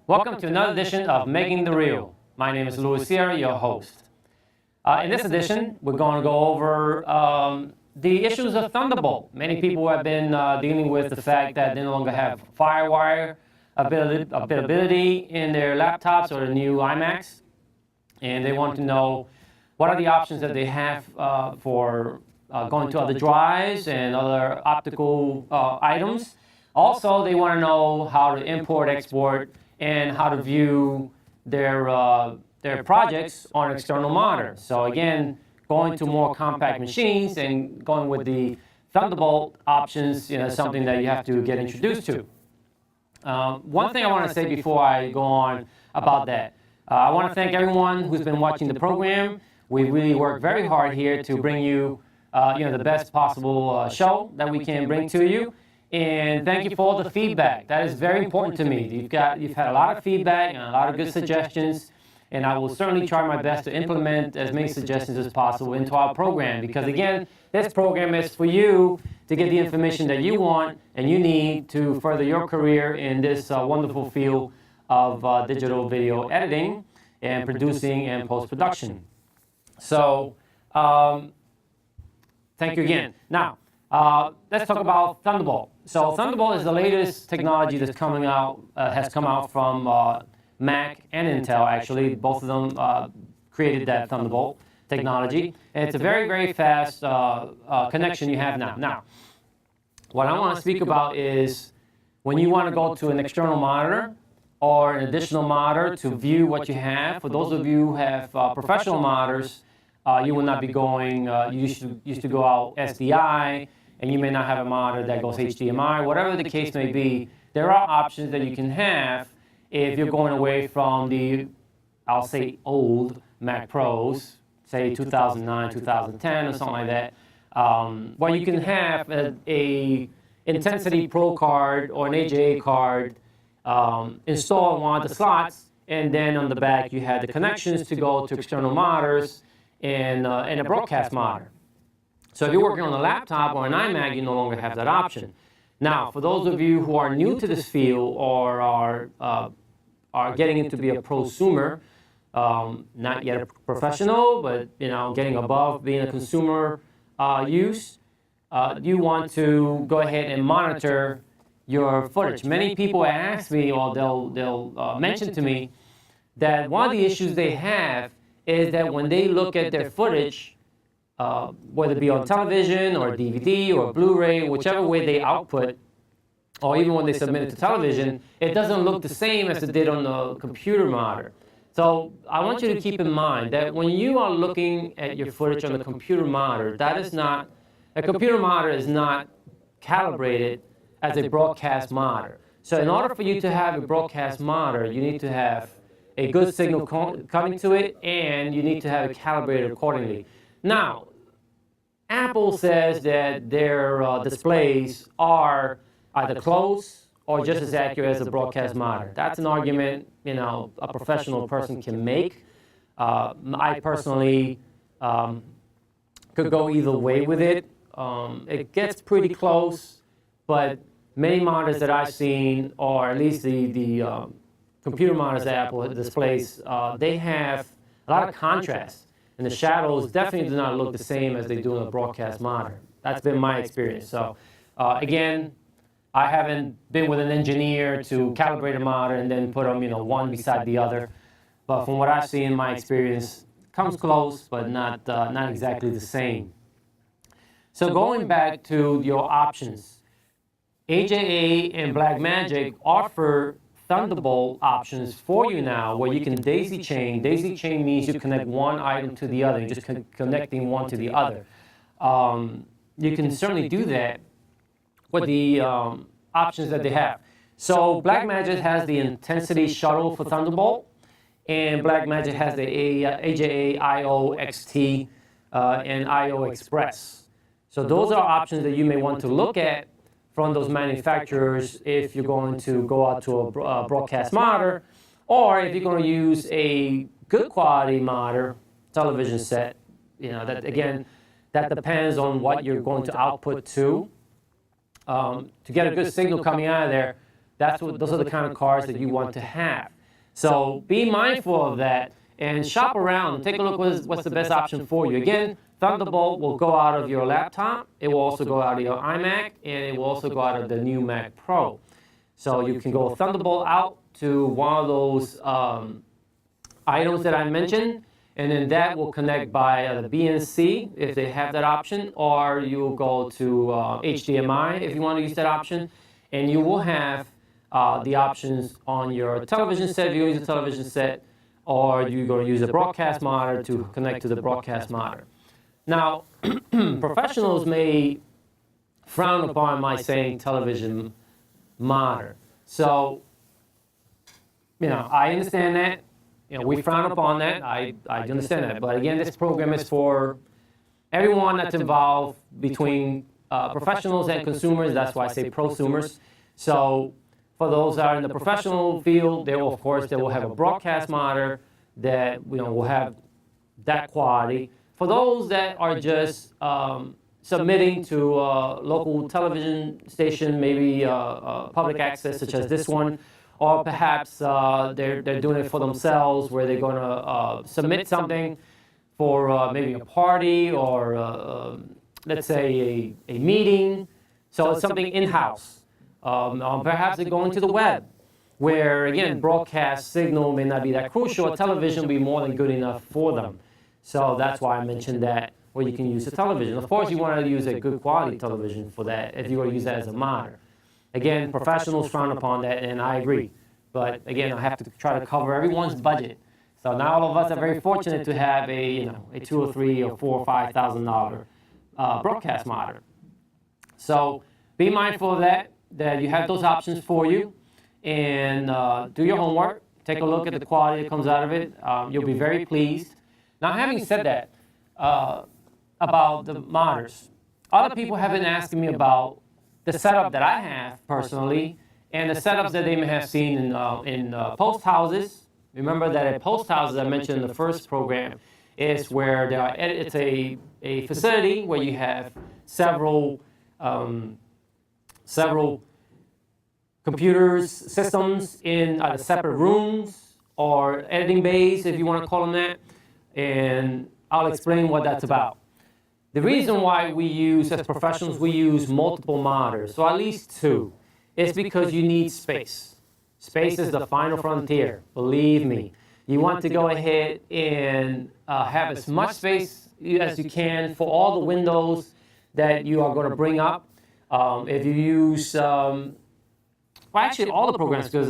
Welcome to another edition of Making the Real. My name is Louis Sierra, your host. In this edition, we're going to go over the issues of Thunderbolt. Many people have been dealing with the fact that they no longer have FireWire availability in their laptops or the new iMacs, and they want to know what are the options that they have for going to other drives and other optical items. Also, they want to know how to import, export, and how to view their projects on external monitors. So again, going to more compact machines and going with the Thunderbolt options, is something that you have to get introduced to. One thing I want to say before I go on about that, I want to thank everyone who's been watching the program. We really work very hard here to bring you, the best possible show that we can bring to you. And thank you for all the feedback. That is very important to me. You've had a lot of feedback and a lot of good suggestions, and I will certainly try my best to implement as many suggestions as possible into our program, because again, this program is for you to get the information that you want and you need to further your career in this wonderful field of digital video editing and producing and post-production. So, thank you again. Now, let's talk about Thunderbolt. So Thunderbolt is the latest technology that's coming out, has come out from Mac and Intel, actually. Both of them created that Thunderbolt technology. And it's a very, very fast connection you have now. Now, what I want to speak about is when you want to go to an external monitor or an additional monitor to view what you have. For those of you who have professional monitors, you will not be going, you used to go out SDI, and you may not have a monitor that goes HDMI, whatever the case may be. There are options that you can have if you're going away from the, I'll say, old Mac Pros, say 2009, 2010, or something like that, where you can have a Intensity Pro card or an AJA card installed on one of the slots, and then on the back you had the connections to go to external monitors and a broadcast monitor. So if you're working on a laptop or an iMac, you no longer have that option. Now, for those of you who are new to this field or are getting into be a prosumer, not yet a professional, but getting above being a consumer use, you want to go ahead and monitor your footage. Many people ask me, or they'll mention to me, that one of the issues they have is that when they look at their footage, whether it be on television or DVD or Blu-ray, whichever way they output, or even when they submit it to television, it doesn't look the same as it did on the computer monitor. So I want you to keep in mind that when you are looking at your footage on the computer monitor, a computer monitor is not calibrated as a broadcast monitor. So in order for you to have a broadcast monitor, you need to have a good signal coming to it, and you need to have it calibrated accordingly. Now, Apple says that their displays are either close or just as accurate as a broadcast monitor. That's an argument, a professional person can make. I personally could go either way with it. It gets pretty close, but many monitors that I've seen, or at least the computer monitors that Apple displays, they have a lot of contrast. And the shadows definitely do not look the same as they do on a broadcast monitor. That's been my experience. So again, I haven't been with an engineer to calibrate a monitor and then put them, one beside the other. But from what I've seen in my experience, it comes close, but not exactly the same. So going back to your options, AJA and Blackmagic offer Thunderbolt options for you now, where you can daisy chain. Daisy chain means you connect one item to the other. You're just connecting one to the other. You can certainly do that with the options that they have. So Blackmagic has the Intensity Shuttle for Thunderbolt, and Blackmagic has the AJA IO XT and IO Express. So those are options that you may want to look at from those manufacturers if you're going to go out to a broadcast monitor, or if you're going to use a good quality monitor television set. That again, that depends on what you're going to output to. To get a good signal coming out of there, those are the kind of cards that you want to have. So be mindful of that and shop around and take a look what's the best option for you. Again, Thunderbolt will go out of your laptop. It will also go out of your iMac, and it will also go out of the new Mac Pro. So you can go Thunderbolt out to one of those items that I mentioned, and then that will connect by the BNC if they have that option, or you'll go to HDMI if you want to use that option, and you will have the options on your television set if you use a television set, or you're going to use a broadcast monitor to connect to the broadcast monitor. Now, professionals may frown upon my saying television monitor. So, I understand that. We frown upon that. I understand that. But again, this program is for everyone that's involved between professionals and consumers. That's why I say prosumers. So for those that are in the professional field, they will have a broadcast monitor that will have that quality. For those that are just submitting to a local television station, maybe public access such as this one, or perhaps they're doing it for themselves where they're going to submit something for maybe a party or let's say a meeting. So it's something in-house. Perhaps they're going to the web where, again, broadcast signal may not be that crucial. Television will be more than good enough for them. So that's why I mentioned that, where you can use a television. Of course, you want to use a good quality television for that if you're going to use that as a monitor. Again, professionals frown upon that, and I agree. But again, I have to try to cover everyone's budget. So now all of us are very fortunate to have a $2,000 or $3,000 or $4,000 or $5,000 broadcast monitor. So be mindful of that you have those options for you, and do your homework. Take a look at the quality that comes out of it. You'll be very pleased. Now, having said that, about the monitors, other people have been asking me about the setup that I have personally, and the setups that they may have seen in post houses. Remember that at post houses, I mentioned in the first program, is where it's a facility where you have several computers, systems in either separate rooms or editing bays, if you want to call them that, and I'll explain what that's about. The reason why we use, as professionals, we use multiple monitors, so at least two, is because you need space. Space is the final frontier, believe me. You want to go ahead and have as much space as you can for all the windows that you are going to bring up. If you use, actually all the programs, because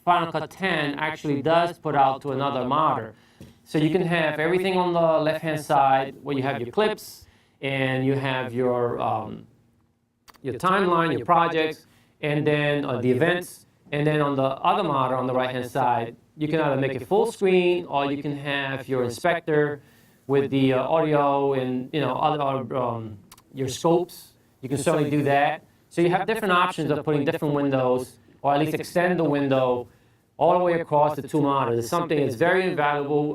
Final Cut 10 actually does put out to another monitor. So you can have everything on the left-hand side where you have your clips and you have your timeline, your projects, and then the events. And then on the other monitor on the right-hand side, you can either make it full screen or you can have your inspector with the audio and your scopes. You can certainly do that. So you have different options of putting different windows, or at least extend the window all the way across the two monitors. It's something that's very valuable,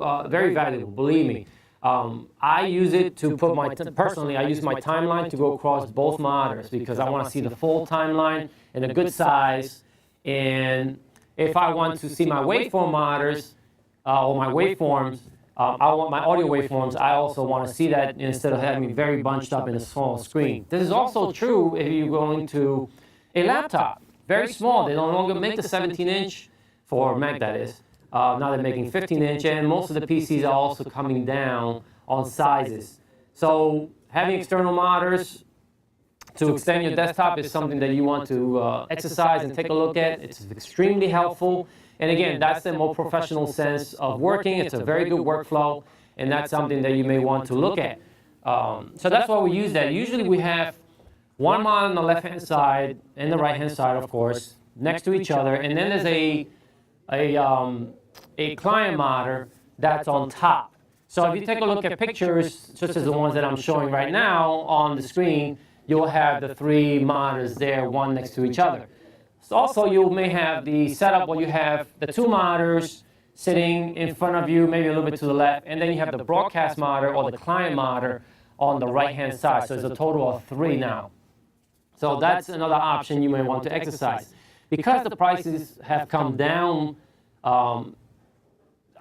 believe me. I use it to put personally, I use my timeline to go across both monitors because I want to see the full timeline in a good size. And if I want to see my waveform monitors, or my waveforms, I want my audio waveforms, I also want to see that instead of having it very bunched up in a small screen. This is also true if you're going to a laptop. Very small. They no longer make the 17-inch, for Mac that is. Now they're making 15-inch, and most of the PCs are also coming down on sizes. So having external monitors to extend your desktop is something that you want to exercise and take a look at. It's extremely helpful. And again, that's the more professional sense of working. It's a very good workflow, and that's something that you may want to look at. So that's why we use that. Usually we have one monitor on the left-hand side and the right-hand side, of course, next to each other. And then there's a client monitor that's on top. So if you take a look at pictures, such as the ones that I'm showing right now on the screen, you'll have the three monitors there, one next to each other. So also, you may have the setup where you have the two monitors sitting in front of you, maybe a little bit to the left, and then you have the broadcast monitor or the client monitor on the right-hand side. So it's a total of three now. So that's another option you may want to exercise. Because the prices have come down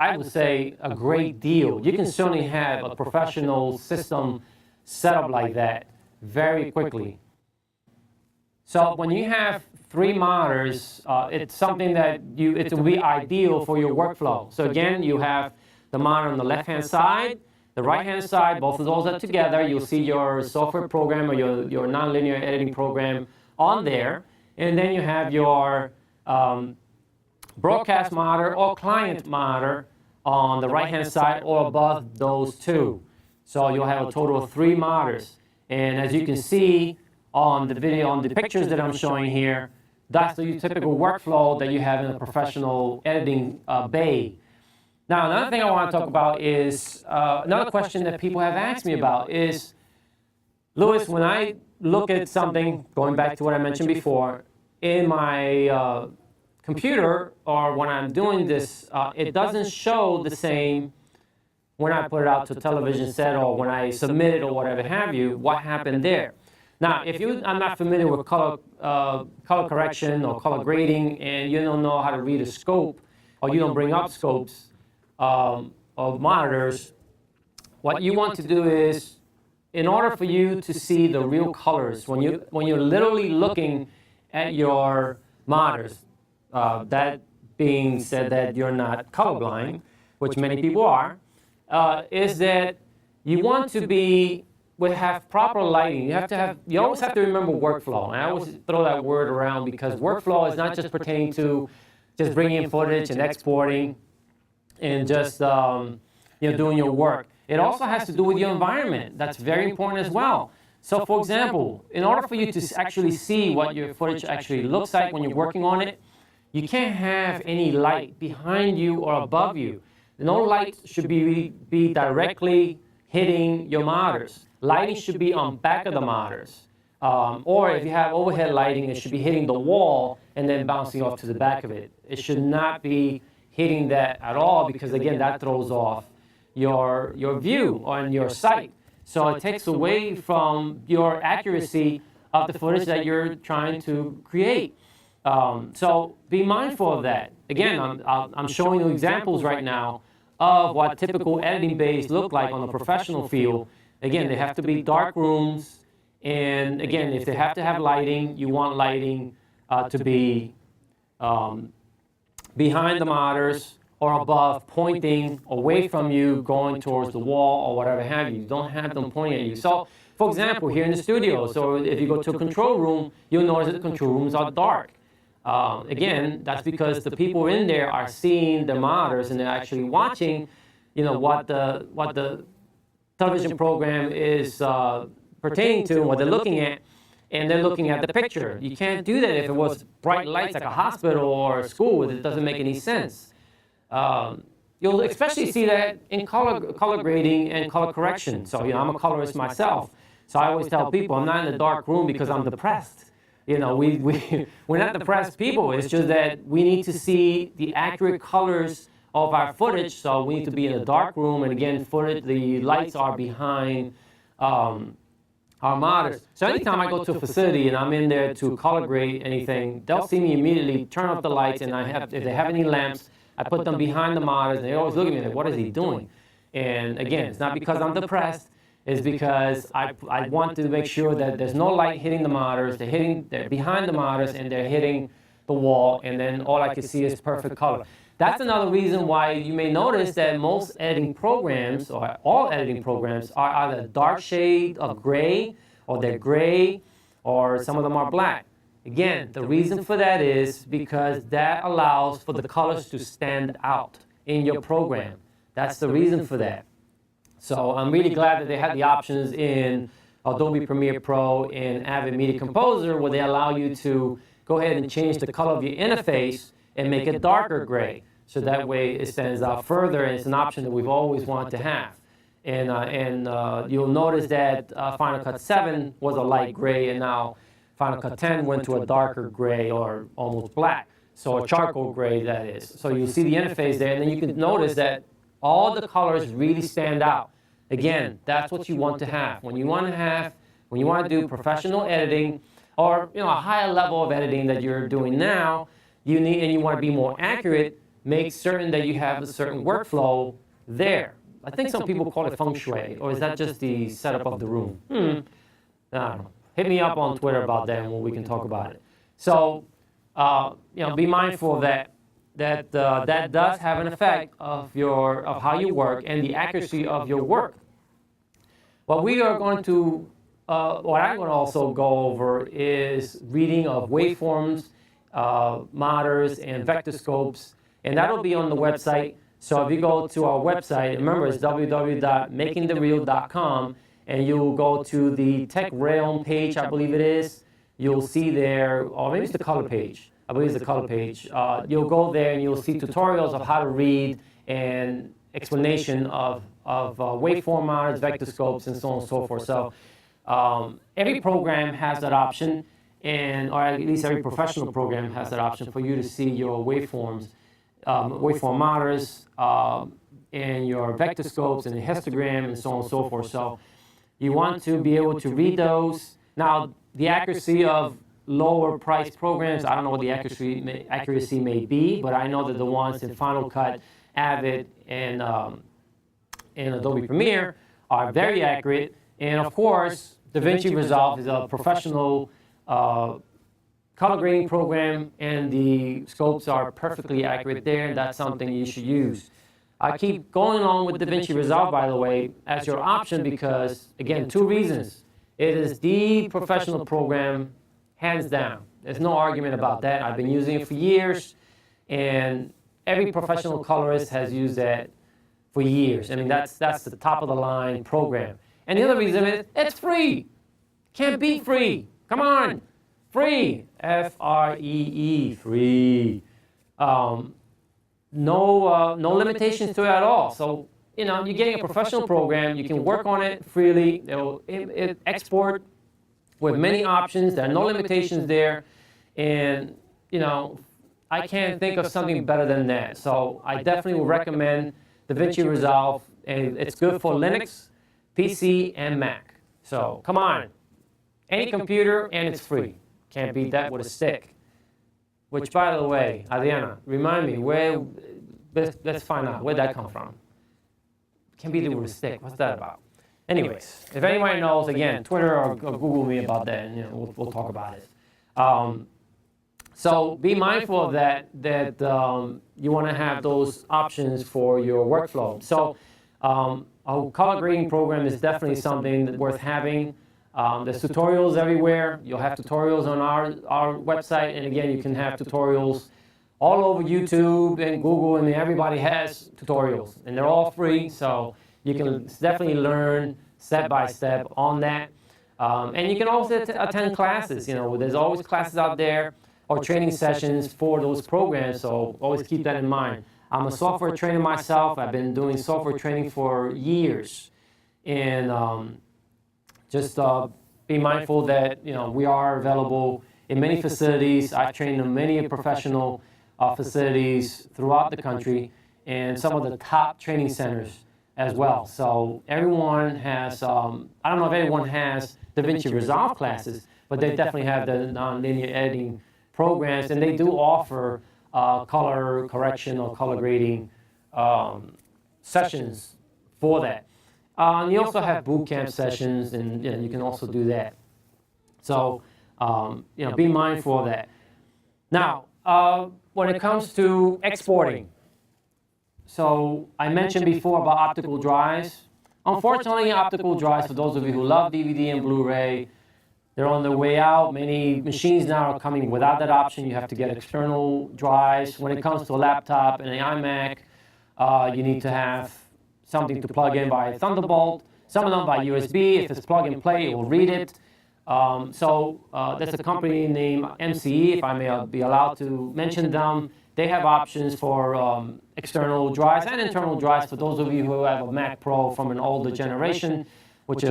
I would say, a great deal. You can certainly have a professional system set up like that very quickly. So when you have 3 monitors, it's something that it will be ideal for your workflow. So again, you have the monitor on the left-hand side, the right-hand side, both of those are together. You'll see your software program or your nonlinear editing program on there. And then you have your broadcast monitor or client monitor on the right-hand side or above those 2. So you'll have a total of 3 monitors. And as you can see on the video, on the pictures that I'm showing here, that's the typical workflow that you have in a professional editing bay. Now, another thing I want to talk about is, another question that people have asked me about is, Louis, when I look at something, going back to what I mentioned before, in my computer or when I'm doing this, it doesn't show the same when I put it out to a television set or when I submit it or whatever have you, what happened there. Now, if you are not familiar with color correction or color grading and you don't know how to read a scope or you don't bring up scopes of monitors, what you want to do is, in order for you to see the real colors, when you're literally looking at your monitors, that being said that you're not colorblind, which many people are, is that you want to have proper lighting. You always have to remember workflow. And I always throw that word around because workflow is not just pertaining to just bringing in footage and exporting and just doing your work. It also has to do with your environment. That's very important as well. So for example, in order for you to actually see what your footage actually looks like when you're working on it, you can't have any light behind you or above you. No light should be directly hitting your monitors. Lighting should be on back of the monitors. Or if you have overhead lighting, it should be hitting the wall and then bouncing off to the back of it. It should not be hitting that at all because, again, that throws off your view on your sight. So it takes away from your accuracy of the footage that you're trying to create. So be mindful of that. Again, I'm showing you examples right now of what typical editing bays look like on a professional field. Again, they have to be dark rooms. And again, if they have to have lighting, you want lighting to be behind the monitors or above, pointing away from you, going towards the wall or whatever have you. You don't have them pointing at you. So, for example, here in the studio, so if you go to a control room, you'll notice that the control rooms are dark. Again, that's because the people in there are seeing the monitors and they're actually watching, what the television program is pertaining to and what they're looking at, and they're looking at the picture. You can't do that if it was bright lights like a hospital or a school. It doesn't make any sense. You'll especially see that in color grading and color correction. So, I'm a colorist myself. So I always tell people I'm not in a dark room because I'm depressed. We're not depressed people. It's just that we need to see the accurate colors of our footage. So we need to be in a dark room. And again, the lights are behind our monitors. So anytime I go to a facility and I'm in there to color grade anything, they'll see me immediately turn off the lights. And if they have any lamps, I put them behind the monitors. And they always look at me like, what is he doing? And again, it's not because I'm depressed. It's because I want to make sure that there's no light hitting the monitors. They're behind the monitors and they're hitting the wall, and then all I can see is perfect color. That's another reason why you may notice that most editing programs, or all editing programs, are either a dark shade of gray, or they're gray, or some of them are black. Again, the reason for that is because that allows for the colors to stand out in your program. That's the reason for that. So I'm really glad that they had the options in Adobe Premiere Pro and Avid Media Composer where they allow you to go ahead and change the color of your interface and make it darker gray. So that way it stands out further, and it's an option that we've always wanted to have. And you'll notice that Final Cut 7 was a light gray, and now Final Cut 10 went to a darker gray or almost black. So a charcoal gray, that is. So you see the interface there, and then you can notice that all the colors really stand out. Again, that's what you want to have. When you want to do professional editing or a higher level of editing that you're doing now, you want to be more accurate, make certain that you have a certain workflow there. I think some people call it feng shui, or is that just the setup of the room? I don't know. Hit me up on Twitter about that, and we can talk about it. So, be mindful that that does have an effect of how you work and the accuracy of your work. What we are going to, what I'm going to also go over is reading of waveforms, monitors, and vector scopes, and that'll be on the website. So if you go to our website, remember it's www.makingthereal.com, and you'll go to the Tech Realm page, I believe it is. You'll see there, or maybe it's the color page. I believe it's the color page. You'll go there and you'll see tutorials of how to read and explanation of waveform monitors, vector scopes, and so on and so forth. So every program has that option, or at least every professional program has that option for you to see your waveforms, waveform monitors, and your vector scopes and the histogram and so on and so forth. So you want to be able to read those. Now, the accuracy of lower priced programs, I don't know what the accuracy may be, but I know that the ones in Final Cut, Avid, and Adobe Premiere are very accurate. And of course, DaVinci Resolve is a professional color grading program, and the scopes are perfectly accurate there, and that's something you should use. I keep going on with DaVinci Resolve, by the way, as your option because, again, 2 reasons. It is the professional program, hands down. There's no argument about that. I've been using it for years, and every professional colorist has used that for years. I mean, that's the top of the line program. And the other reason is it's free. Can't beat free. Come on, free. F-R-E-E, free. No limitations to it at all. So, you're getting a professional program. You can work on it freely. It'll export with many options. There are no limitations there. And, I can't think of something better than that. So I definitely would recommend DaVinci Resolve. And it's good for Linux, PC, and Mac. So come on. Any computer, and it's free. Can't beat that with a stick. Which, by the way, Adriana, remind me, let's find out where'd that come from. Can't beat it with a stick. What's that about? Anyways, if anyone knows, again, Twitter or Google me about that, and we'll talk about it. So be mindful of that you want to have those options for your workflow. So a color grading program is definitely something worth having. There's tutorials everywhere. You'll have tutorials on our website, and again, you can have tutorials all over YouTube and Google, and everybody has tutorials, and they're all free, so you can definitely learn step by step on that. And you can also attend classes. There's always classes out there or training sessions for those programs, so always keep that in mind. I'm a software trainer myself. I've been doing software training for years, and just be mindful that we are available in many facilities. I've trained in many professional facilities throughout the country, and some of the top training centers as well. So everyone has, I don't know if everyone has DaVinci Resolve classes, but they definitely have the non-linear editing programs, and they do offer color correction or color grading sessions for that. And you also have boot camp sessions, and you can also do that. So, be mindful of that. Now, when it comes to exporting, so I mentioned before about optical drives. Unfortunately, optical drives, for those of you who love DVD and Blu-ray, they're on their way out. Many machines now are coming without that option. You have to get external drives. When it comes to a laptop and an iMac, you need to have something to plug in by Thunderbolt. Some of them by USB. If it's plug and play, it will read it. There's a company named MCE, if I may be allowed to mention them. They have options for external drives and internal drives for those of you who have a Mac Pro from an older generation, which,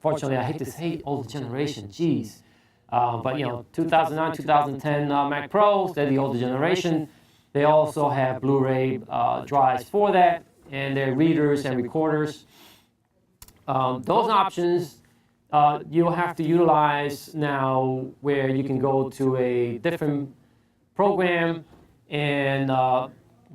fortunately, I hate to say older generation, geez. But 2009, 2010 Mac Pros, they're the older generation. They also have Blu-ray drives for that, and they're readers and recorders. Those options you'll have to utilize now, where you can go to a different program and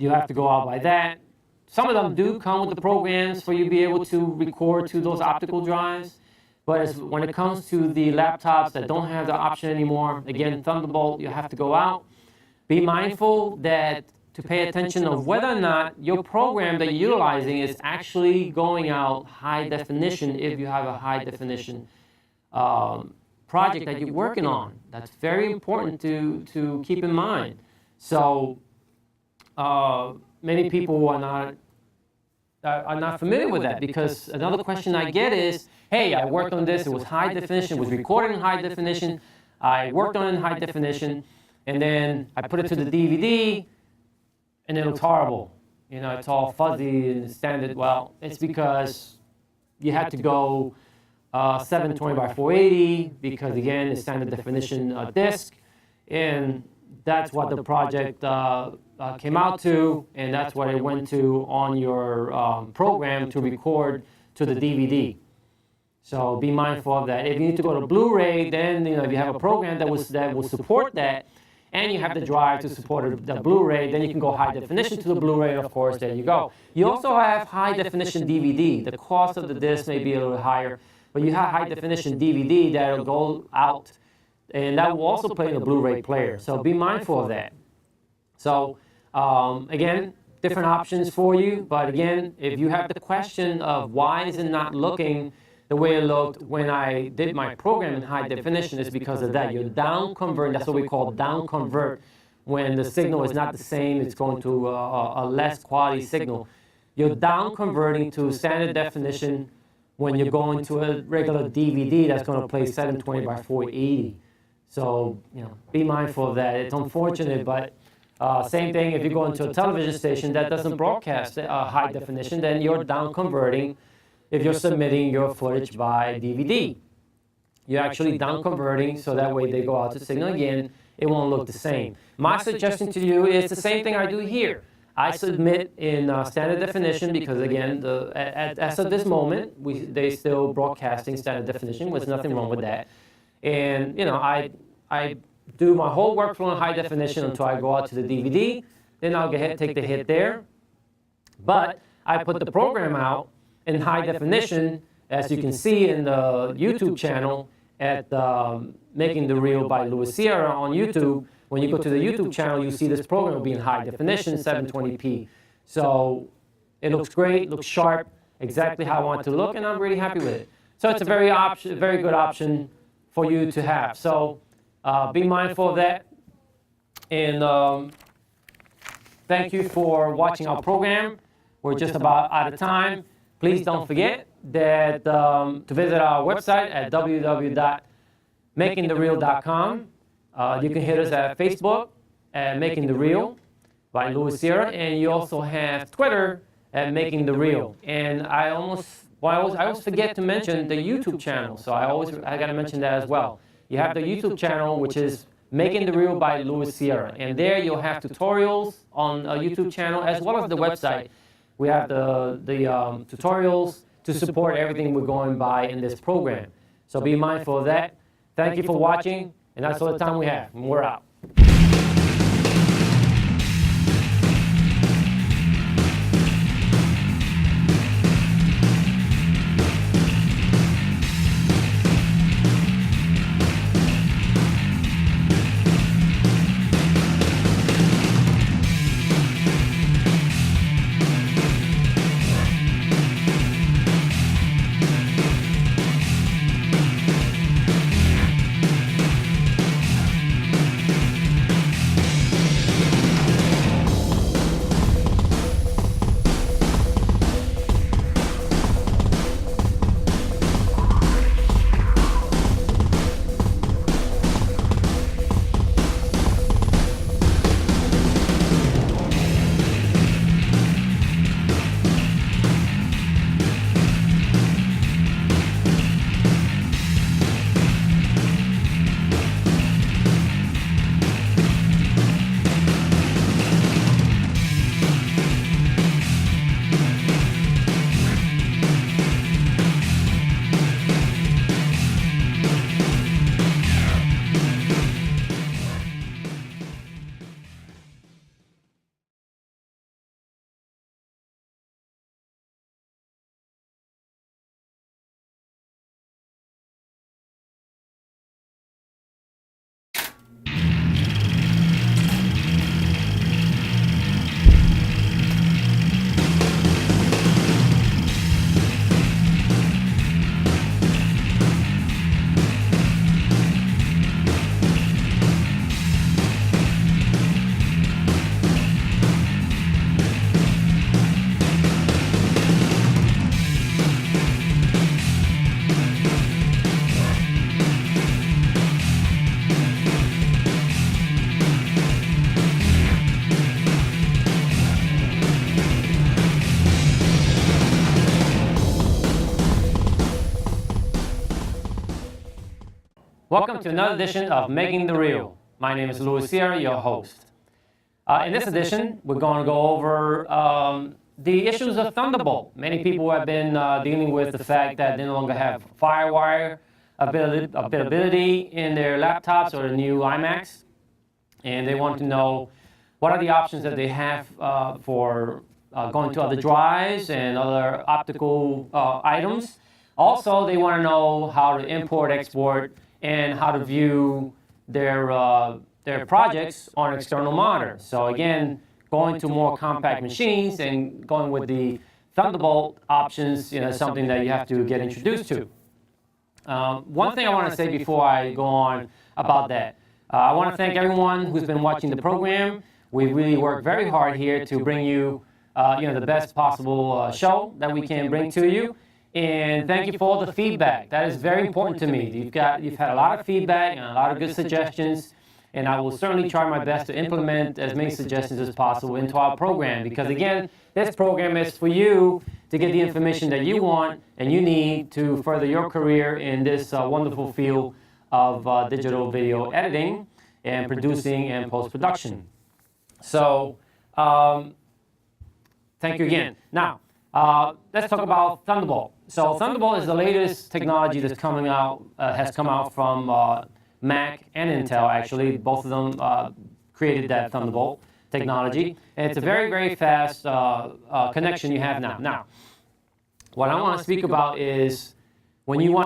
you have to go out by that. Some of them do come with the programs for you to be able to record to those optical drives. But when it comes to the laptops that don't have the option anymore, again, Thunderbolt, you have to go out. Be mindful that to pay attention of whether or not your program that you're utilizing is actually going out high definition if you have a high definition project that you're working on. That's very important to keep in mind. So many people are not familiar with that, because another question I get is, hey, I worked on this, it was high definition, it was recorded in high definition, I worked on it in high definition, and then I put it to the DVD, and it looks horrible. You know, it's all fuzzy and standard. Well, it's because you had to go 720 by 480, because again, it's standard definition disc, and that's what the project came out to, and that's what it went to on your program to record to the DVD. So be mindful of that. If you need to go to Blu-ray, then if you have a program that will support that, and you have the drive to support the Blu-ray, then you can go high definition to the Blu-ray, and of course, there you go. You also have high definition DVD. The cost of the disc may be a little higher, but you have high definition DVD that will go out, and that will also play in the Blu-ray player. So be mindful of that. So again, different options for you, but again, if you have the question of why is it not looking the way it looked when I did my program in high definition, is because of that. You're down converting, that's what we call down convert, when the signal is not the same, it's going to a less quality signal. You're down converting to standard definition when you're going to a regular DVD that's going to play 720 by 480. So, be mindful of that. It's unfortunate, but same thing if you go into a television station that doesn't broadcast high definition, then you're down converting if you're submitting your footage by DVD. You're actually down converting, so that way they go out to signal again, it won't look the same. My suggestion to you is the same thing I do here. I submit in standard definition because, again, as of this moment, they still broadcasting standard definition. There's nothing wrong with that. And, I do my whole workflow in high definition until I go out to the DVD. Then I'll go ahead and take the hit there. But I put the program out in high definition, as you can see in the YouTube channel at Making the Reel by Louis Sierra on YouTube. When you go to the YouTube channel, you see this program will be in high definition, 720p. So it looks great, looks sharp, exactly how I want it to look, and I'm really happy with it. So it's a very good option for you to have. So be mindful of that. And thank you for watching our program. We're just about out of time. Please don't forget that to visit our website at www.makingthereel.com. You can hit us at Facebook at Making the Reel by Louis Sierra, and you also have Twitter at Making the Reel. And I always forget to mention the YouTube channel, so I got to mention that as well. You have the YouTube channel, which is Making the Reel by Louis Sierra, and there you'll have tutorials on a YouTube channel as well as the website. We have the tutorials to support everything we're going by in this program. So be mindful of that. Thank you for watching, and that's all the time we have. And we're out. Welcome to another edition of Making the Real. My name is Louis Sierra, your host. In this edition, we're going to go over the issues of Thunderbolt. Many people have been dealing with the fact that they no longer have FireWire availability in their laptops or the new iMacs, and they want to know what are the options that they have for going to other drives and other optical items. Also, they want to know how to import, export, and how to view their projects on external monitors. So again, going to more compact machines and going with the Thunderbolt options, is something that you have to get introduced to. One thing I want to say before I go on about that, I want to thank everyone who's been watching the program. We really work very hard here to bring you, the best possible show that we can bring to you. And thank you for all the feedback. That is very important to me. You've had a lot of feedback and a lot of good suggestions, and I will certainly try my best to implement as many suggestions as possible into our program, because again, this program is for you to get the information that you want and you need to further your career in this wonderful field of digital video editing and producing and post-production. So, thank you again. Now, let's talk about Thunderbolt. So Thunderbolt is the latest technology that's coming out, has come out from Mac and Intel, actually. Both of them created that Thunderbolt technology. And it's a very, very fast connection you have now. Now, what I want to speak about is when you want